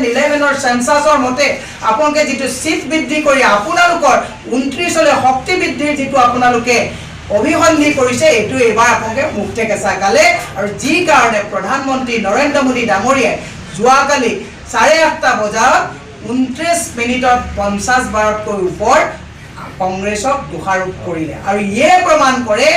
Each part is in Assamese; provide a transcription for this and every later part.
2011 সেন্সাসৰ মতে আপোনালোকে যেটো সিট বৃদ্ধি কৰি আপোনালোকৰ 29 লৈ শক্তি বৃদ্ধিৰ যেটো আপোনালোকে অভিসন্ধি কৰিছে এটো এবাৰ আপোনালোকে মুক্তে কেঁচা কালে আৰু যি কাৰণে প্ৰধানমন্ত্ৰী নৰেন্দ্ৰ মোদী ডাঙৰীয়াই যোৱাকালি 8:30 বজাত 29 মিনিটত 50 বাৰতকৈ ওপৰ কংগ্ৰেছক দোষাৰোপ কৰিলে আৰু ইয়ে প্ৰমাণ কৰে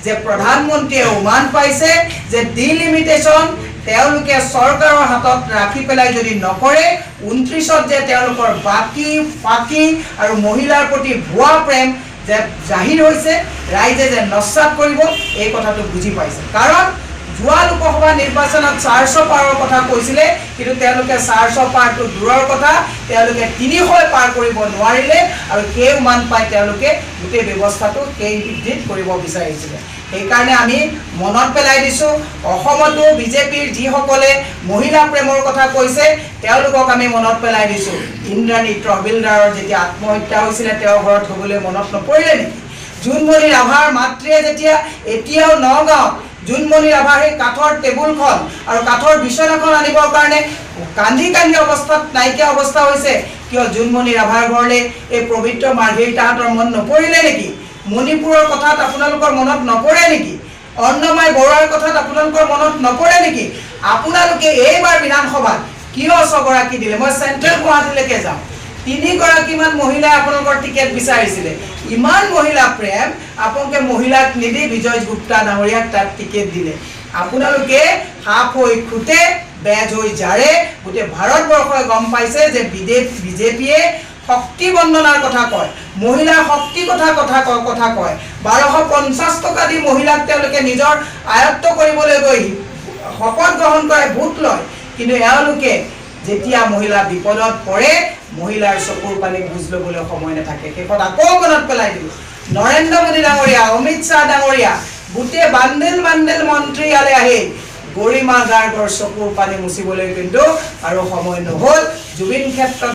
যে প্ৰধানমন্ত্ৰীয়ে উমান পাইছে যে ডিলিমিটেশন তেওঁলোকে চৰকাৰৰ হাতত ৰাখি পেলাই যদি নকৰে 29ত যে তেওঁলোকৰ বাকি ফাকি আৰু মহিলাৰ প্ৰতি ভুৱা প্ৰেম যে জাহিৰ হৈছে ৰাইজে যে নস্বাত কৰিব এই কথাটো বুজি পাইছে কাৰণ যোৱা লোকসভা নিৰ্বাচনত 400 পাৰৰ কথা কৈছিলে কিন্তু তেওঁলোকে 400 পাৰটো দূৰৰ কথা তেওঁলোকে 300 পাৰ কৰিব নোৱাৰিলে আৰু কেউ মান পাই তেওঁলোকে গোটেই ব্যৱস্থাটো কেই বৃদ্ধিত কৰিব বিচাৰিছিলে এই কাৰণে আমি মনত পেলাই দিছো অসমতো বিজেপিৰ যিসকলে মহিলা প্ৰেমৰ কথা কৈছে তেওঁলোকক আমি মনত পেলাই দিছো ইন্দ্ৰাণী তহবিলদাৰৰ যেতিয়া আত্মহত্যা হৈছিল তেওঁ ঘৰত হ'বলৈ মনত নপৰিলে নেকি জুনমণি ৰাভাৰ মাতৃয়ে যেতিয়া এতিয়াও নগাঁও জুনমণি ৰাভাৰ এই কাঠৰ টেবুলখন আৰু কাঠৰ বিছনাখন আনিবৰ কাৰণে কান্ধি অৱস্থাত নাইকিয়া অৱস্থা হৈছে কিয় জুনমণি ৰাভাৰ ঘৰলৈ এই পবিত্ৰ মাৰ্ঘেৰিটাহঁতৰ মন নপৰিলে নেকি মণিপুৰৰ কথাত আপোনালোকৰ মনত নপৰে নেকি অন্নময় বৰুৱাৰ কথাত আপোনালোকৰ মনত নপৰে নেকি আপোনালোকে এইবাৰ বিধানসভাত কিয় ছগৰাকী দিলে মই চেন্ট্ৰেল গুৱাহাটীলৈকে যাওঁ 3 গৰাকীমান মহিলাই আপোনালোকৰ টিকেট বিচাৰিছিলে ইমান মহিলা প্ৰেম আপোনালোকে মহিলাক নিদি বিজয় গুপ্তা ডাঙৰীয়াক তাত টিকেট দিলে আপোনালোকে হাফ হৈ খুটে বেজ হৈ জাৰে গোটে ভাৰতবৰ্ষই গম পাইছে যে বিজেপিয়ে শক্তি বন্দনাৰ কথা কয় মহিলা শক্তি কথা কয় 1250 টকা দি মহিলাক তেওঁলোকে নিজৰ আয়ত্ত কৰিবলৈ গৈ শপত গ্ৰহণ কৰে ভোট লয় কিন্তু এওঁলোকে যেতিয়া মহিলা বিপদত পৰে মহিলাৰ চকুৰ পানী বুজ লবলৈ সময় নাথাকে কেকত আকৌ মনত পেলাই দিলো নৰেন্দ্ৰ মোদী ডাঙৰীয়া অমিত শাহ ডাঙৰীয়া গুটে বান্দেল মন্ত্ৰী আলে আহি গৰিমা গাৰ্গৰ চকুৰ পানী মুচিবলৈ কিন্তু আৰু সময় নহল জুবিন ক্ষেত্ৰত